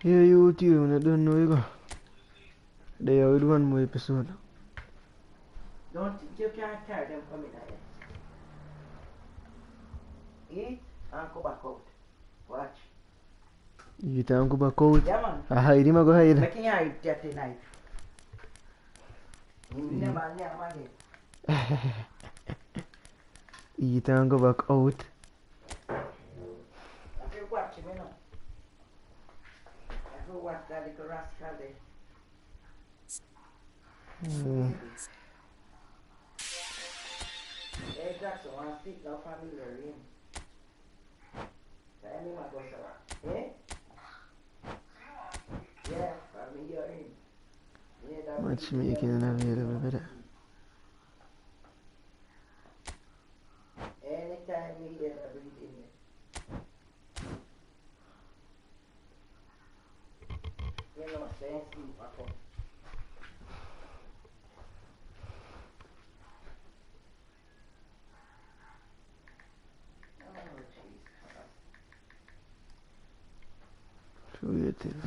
Yeah, you too, I don't know you go. They are with one more episode. Don't think you can't carry them coming here. Eat and go back out. Watch. Eat and go back out. Yeah, man. I hide him, I go hide. Making you hide that tonight. Never again. Eat and go back out. If you watch him, you know. If you watch that little rascal there. Hey, Jackson, want to speak now familiar, him. Tell me my boss, eh? Yeah, familiar, him. Matchmaking and available, better. Anytime we hear everything. You know, saying sleep, I come. Oh, Jesus. Creative.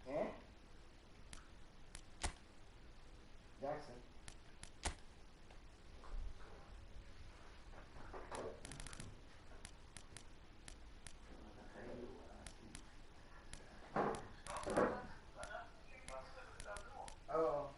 Eh? Jackson. Oh.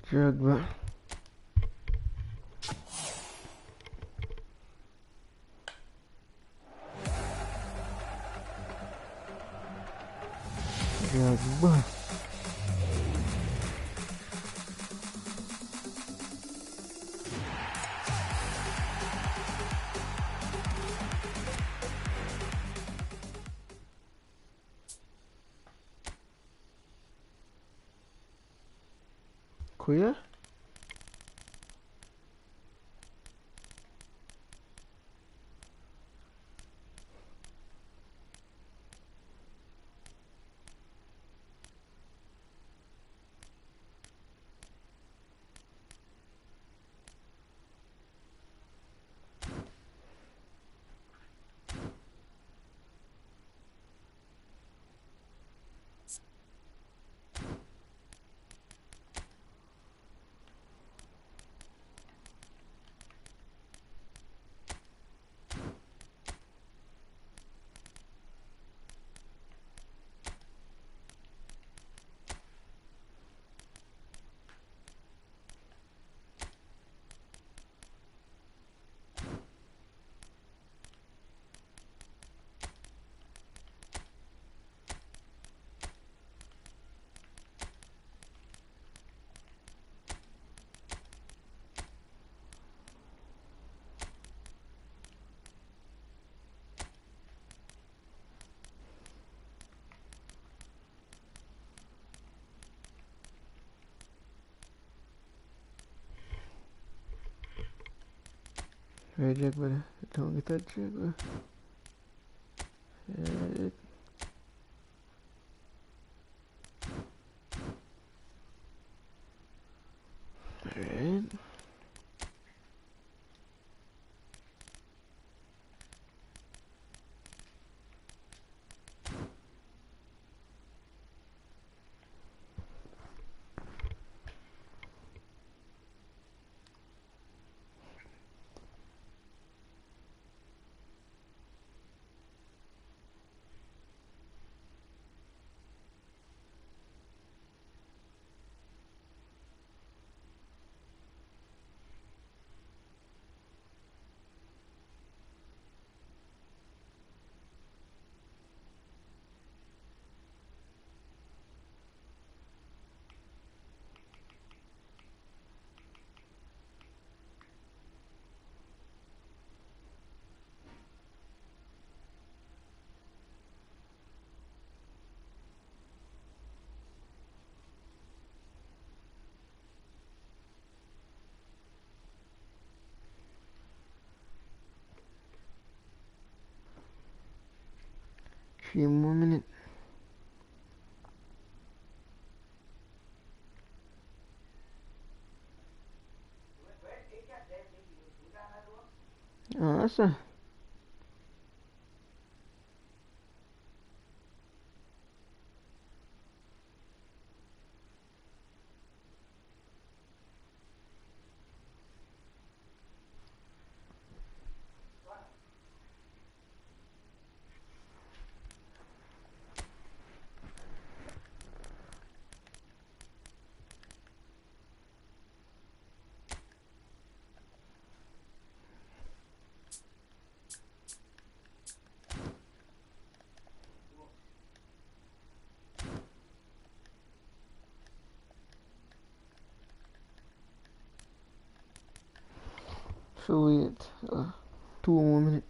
Drogba. Drogba. Queer? Jack boleh. Tolong kita check lah. Alright. Few more minutes. Asal? So wait, 2 more minutes.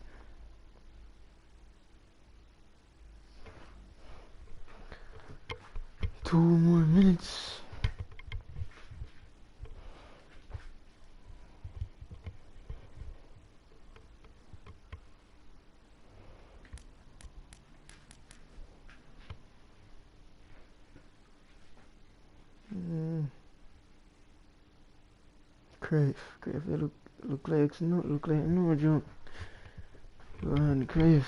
2 more minutes. Crave, they look like no joke. Go on, Crave.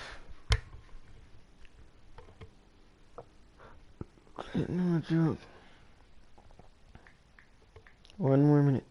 No joke. 1 more minute.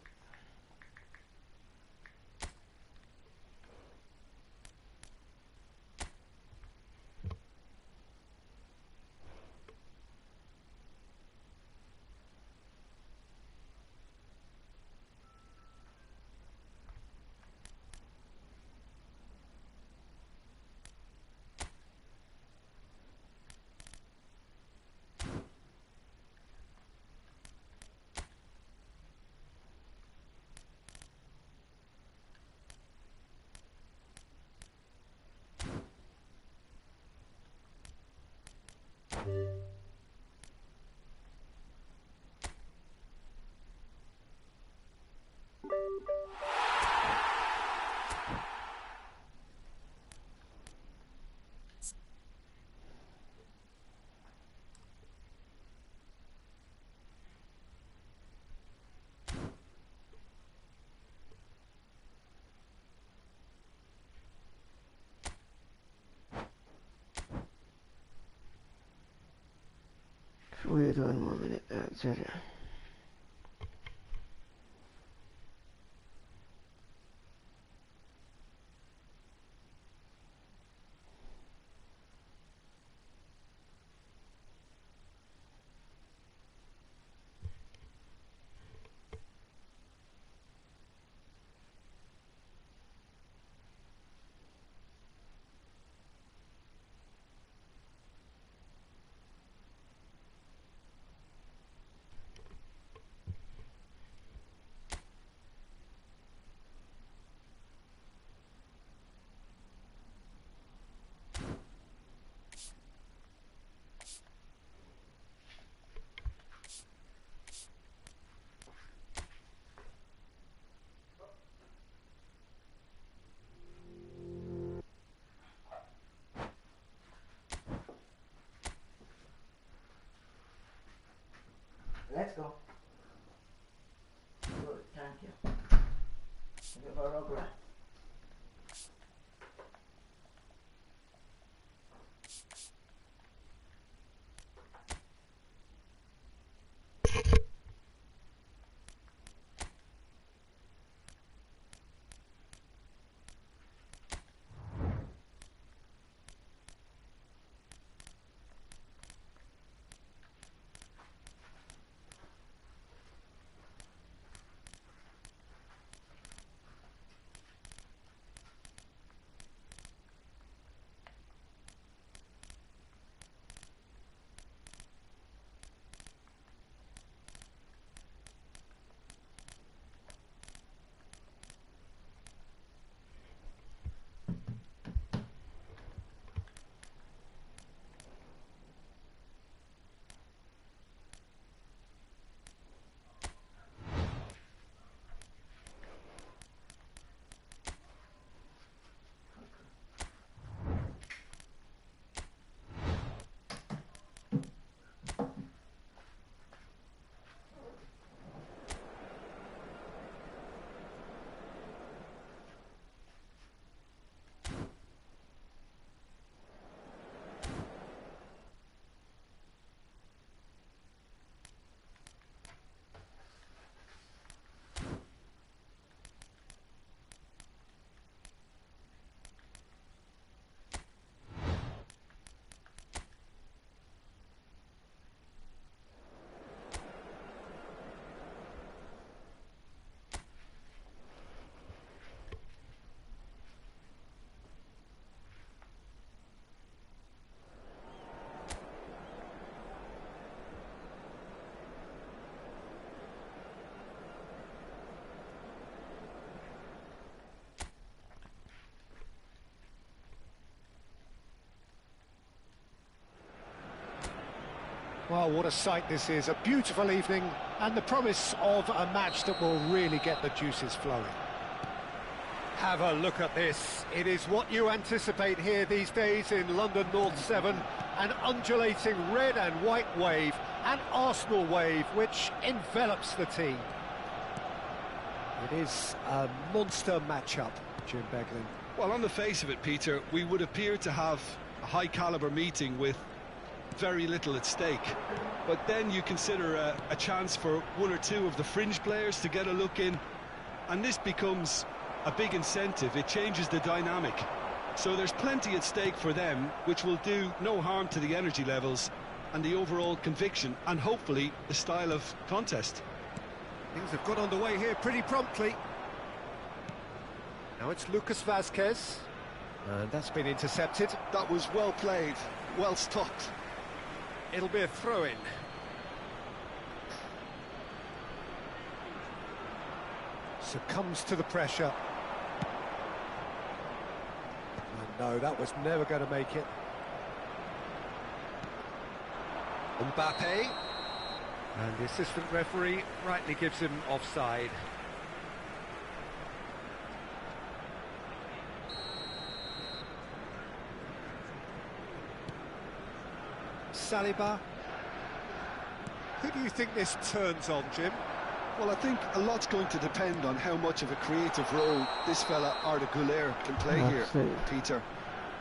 Wait 1 minute, actually. Let's go. Good, thank you. Thank you for Rogra. Well, what a sight this is. A beautiful evening and the promise of a match that will really get the juices flowing. Have a look at this. It is what you anticipate here these days in London North 7. An undulating red and white wave, an Arsenal wave which envelops the team. It is a monster matchup, Jim Beglin. Well, on the face of it, Peter, we would appear to have a high-caliber meeting with very little at stake. But then you consider a chance for one or two of the fringe players to get a look in, and this becomes a big incentive. It changes the dynamic. So there's plenty at stake for them, which will do no harm to the energy levels and the overall conviction, and hopefully the style of contest. Things have got underway here pretty promptly. Now it's Lucas Vazquez, and that's been intercepted. That was well played, well stopped. It'll be a throw-in. Succumbs to the pressure. And no, that was never going to make it. Mbappe. And the assistant referee rightly gives him offside. Saliba. Who do you think this turns on, Jim? Well, I think a lot's going to depend on how much of a creative role this fella Arda Güler can play here, Peter.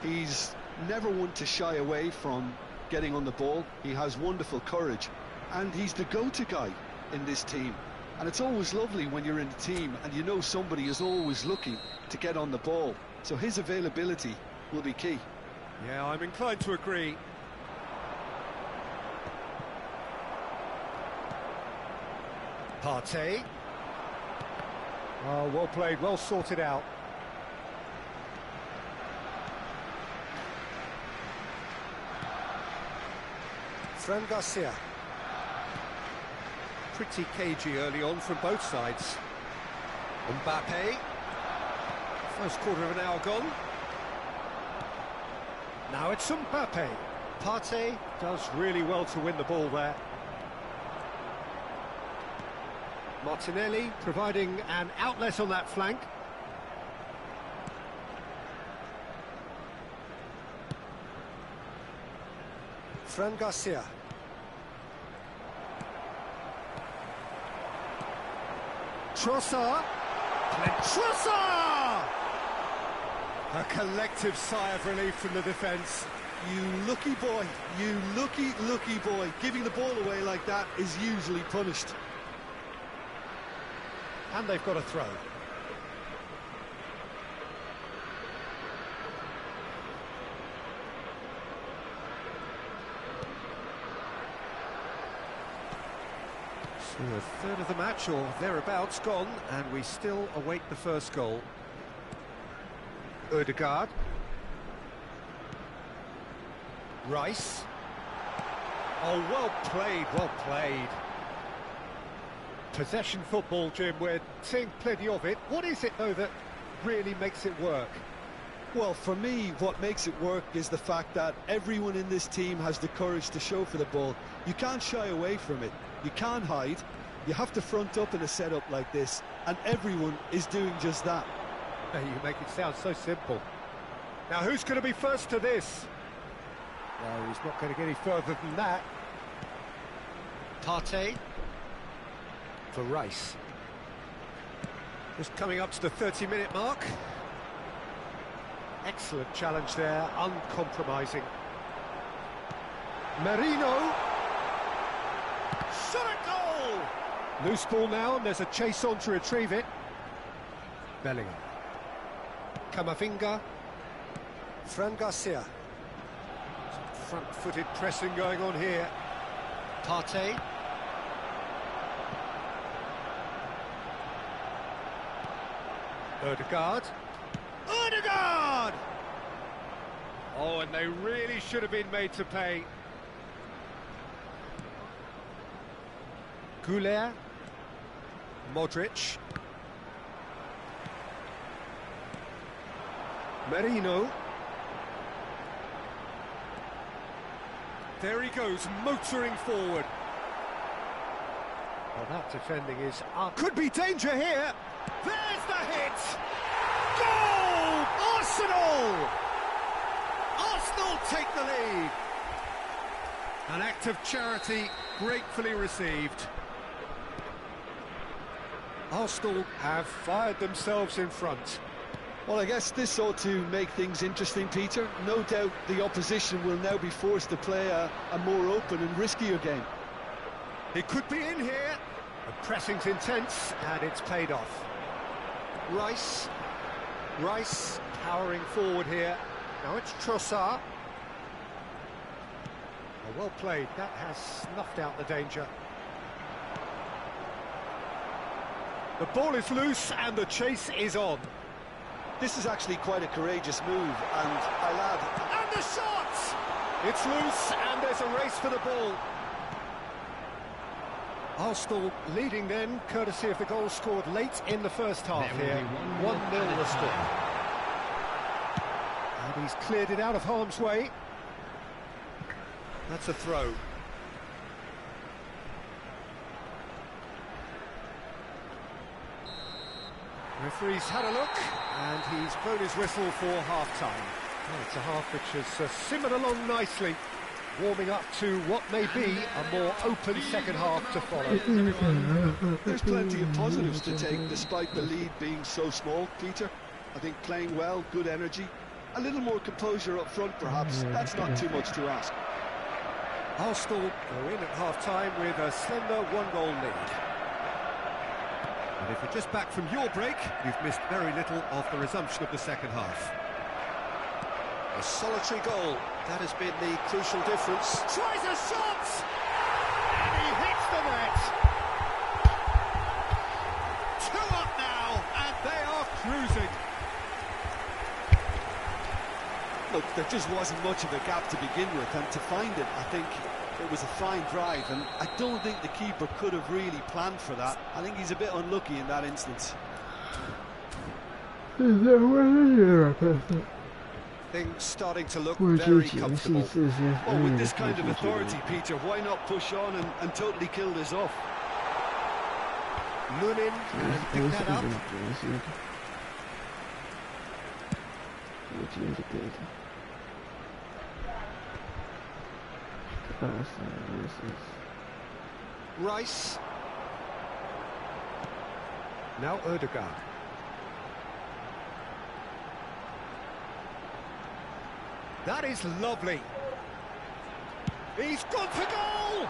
He's never one to shy away from getting on the ball. He has wonderful courage, and he's the go-to guy in this team. And it's always lovely when you're in a team and you know somebody is always looking to get on the ball. So his availability will be key. Yeah, I'm inclined to agree. Partey. Oh, well played, well sorted out. Fran Garcia. Pretty cagey early on from both sides. Mbappe. First quarter of an hour gone. Now it's Mbappe. Partey does really well to win the ball there. Martinelli providing an outlet on that flank. Fran Garcia. Trossard. Trossard! A collective sigh of relief from the defence. You lucky boy, you lucky boy. Giving the ball away like that is usually punished. And they've got a throw. So a third of the match or thereabouts gone, and we still await the first goal. Ødegaard. Rice. Oh, well played, well played. Possession football, Jim, we're seeing plenty of it. What is it, though, that really makes it work? Well, for me, what makes it work is the fact that everyone in this team has the courage to show for the ball. You can't shy away from it. You can't hide. You have to front up in a setup like this, and everyone is doing just that. You make it sound so simple. Now, who's going to be first to this? No, he's not going to get any further than that. Partey. For Rice. Just coming up to the 30-minute mark. Excellent challenge there, uncompromising. Merino. Shot at goal! Loose ball now, and there's a chase on to retrieve it. Bellingham. Camavinga. Fran Garcia. Some front-footed pressing going on here. Partey. Ødegaard. Ødegaard! Oh, and they really should have been made to pay. Goulet. Modric. Merino. There he goes, motoring forward. Well, that defending is up. Could be danger here. There's the hit! Goal! Arsenal! Arsenal take the lead. An act of charity gratefully received. Arsenal have fired themselves in front. Well, I guess this ought to make things interesting, Peter. No doubt the opposition will now be forced to play a more open and riskier game. It could be in here. The pressing's intense, and it's paid off. Rice. Rice powering forward here. Now it's Trossard. Oh, well played. That has snuffed out the danger. The ball is loose, and the chase is on. This is actually quite a courageous move, and I'll add... And the shot! It's loose, and there's a race for the ball. Arsenal leading then, courtesy of the goal scored late in the first half here. 1-0 the score. And he's cleared it out of harm's way. That's a throw. Referee's had a look, and he's blown his whistle for half-time. Well, it's a half which has simmered along nicely, warming up to what may be a more open second half to follow. There's plenty of positives to take, despite the lead being so small, Peter. I think playing well, good energy, a little more composure up front perhaps, that's not too much to ask. Arsenal are in at half-time with a slender one-goal lead. And if you're just back from your break, you've missed very little of the resumption of the second half. A solitary goal, that has been the crucial difference. Tries a shot! And he hits the net! 2 up now, and they are cruising. Look, there just wasn't much of a gap to begin with, and to find it, I think it was a fine drive, and I don't think the keeper could have really planned for that. I think he's a bit unlucky in that instance. Things starting to look very comfortable. Well, with this kind of authority, Peter, why not push on and totally kill this off? Lunin can pick that up. Rice. Now Ødegaard. That is lovely. He's gone for goal!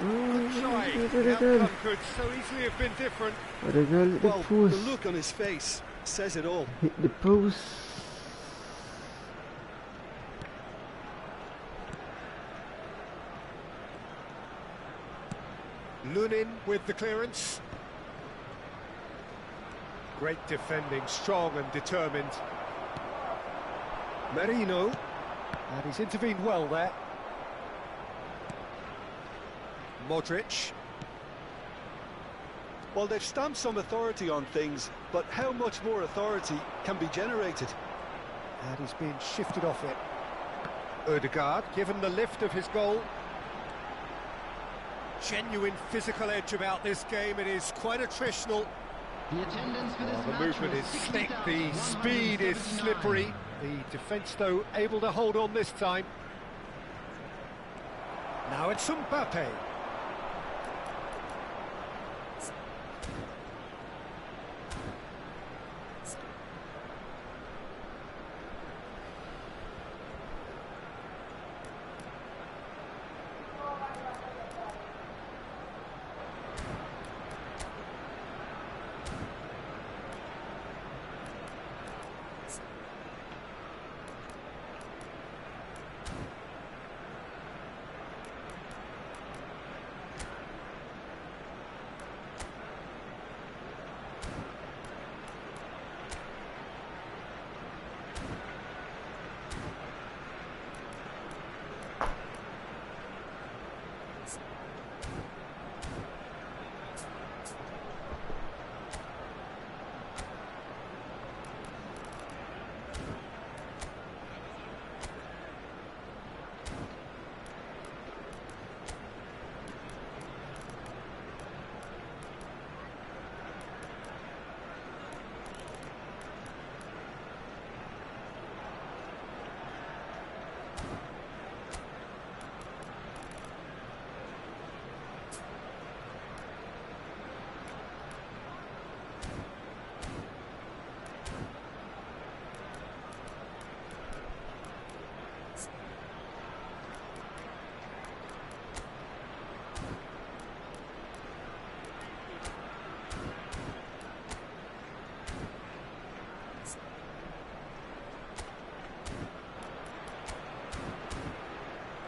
Good try. The outcome could so easily have been different. Well, the look on his face says it all. Hit the post. Lunin with the clearance. Great defending, strong and determined. Merino, and he's intervened well there. Modric. Well, they've stamped some authority on things, but how much more authority can be generated? And he's been shifted off it. Ødegaard, given the lift of his goal. Genuine physical edge about this game. It is quite attritional. The movement is slick, the speed is slippery. The defence, though, able to hold on this time. Now it's Mbappe.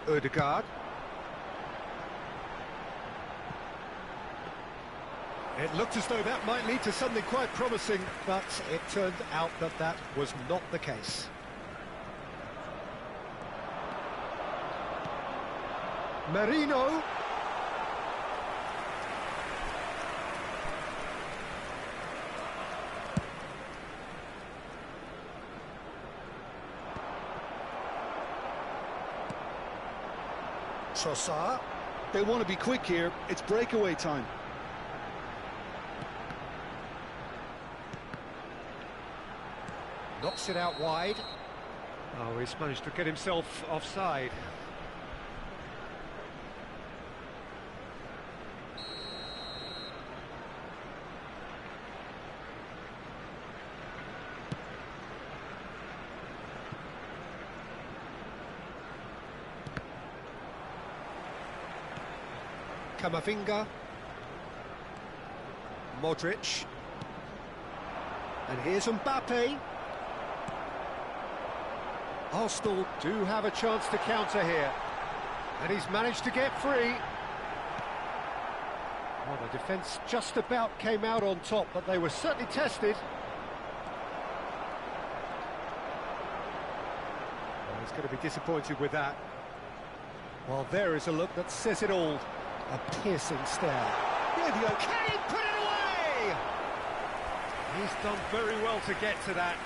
Ødegaard. It looked as though that might lead to something quite promising, but it turned out that that was not the case. Merino. Trossard. They want to be quick here. It's breakaway time. Knocks it out wide. Oh, he's managed to get himself offside. Camavinga. Modric. And here's Mbappe. Arsenal do have a chance to counter here. And he's managed to get free. Well, the defence just about came out on top, but they were certainly tested. Well, he's going to be disappointed with that. Well, there is a look that says it all. A piercing stare. Can he put it away? He's done very well to get to that.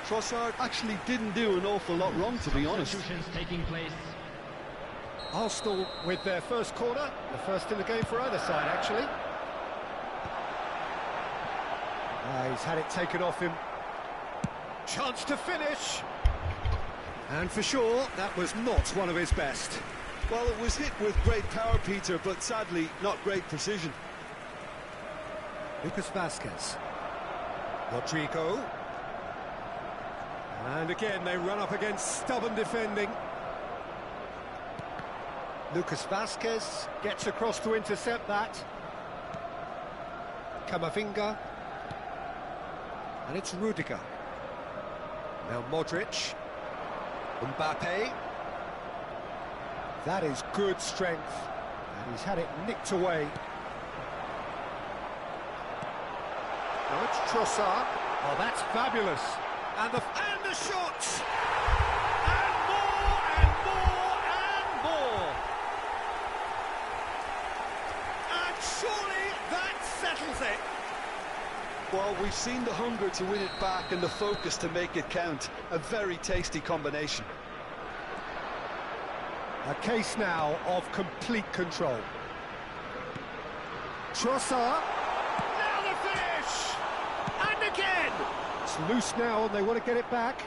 Trossard actually didn't do an awful lot wrong, to be honest. Taking place. Arsenal with their first corner, the first in the game for either side, actually. He's had it taken off him. Chance to finish. And for sure, that was not one of his best. Well, it was hit with great power, Peter, but sadly, not great precision. Lucas Vazquez. Rodrigo. And again, they run up against stubborn defending. Lucas Vazquez gets across to intercept that. Camavinga. And it's Rudiger. Now Modric. Mbappe. That is good strength. And he's had it nicked away. Now it's Trossard. Oh, that's fabulous. And the shot! And more, and more, and more! And surely that settles it! Well, we've seen the hunger to win it back and the focus to make it count. A very tasty combination. A case now of complete control. Trossard. Now the finish! And again! It's loose now and they want to get it back.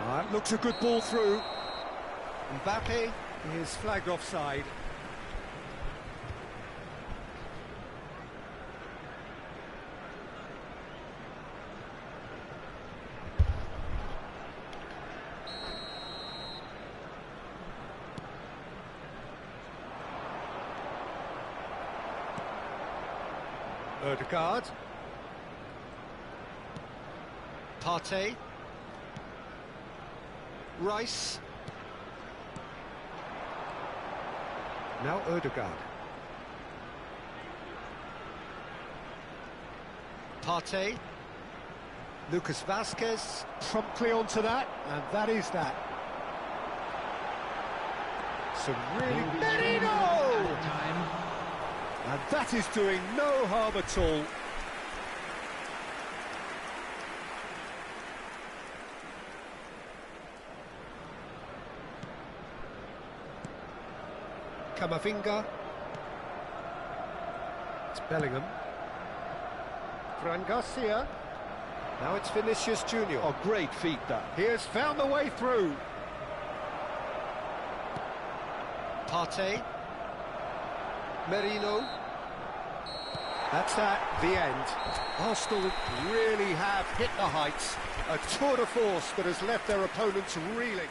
That looks a good ball through. Mbappe is flagged offside. Odegaard. Partey. Rice. Now Odegaard. Partey. Lucas Vazquez promptly onto that, and that is that. Some really... Merino! And that is doing no harm at all. Camavinga. It's Bellingham. Fran Garcia. Now it's Vinicius Junior. Oh, great feat that. He has found the way through. Partey. Merino. That's the end. Arsenal really have hit the heights. A tour de force that has left their opponents reeling.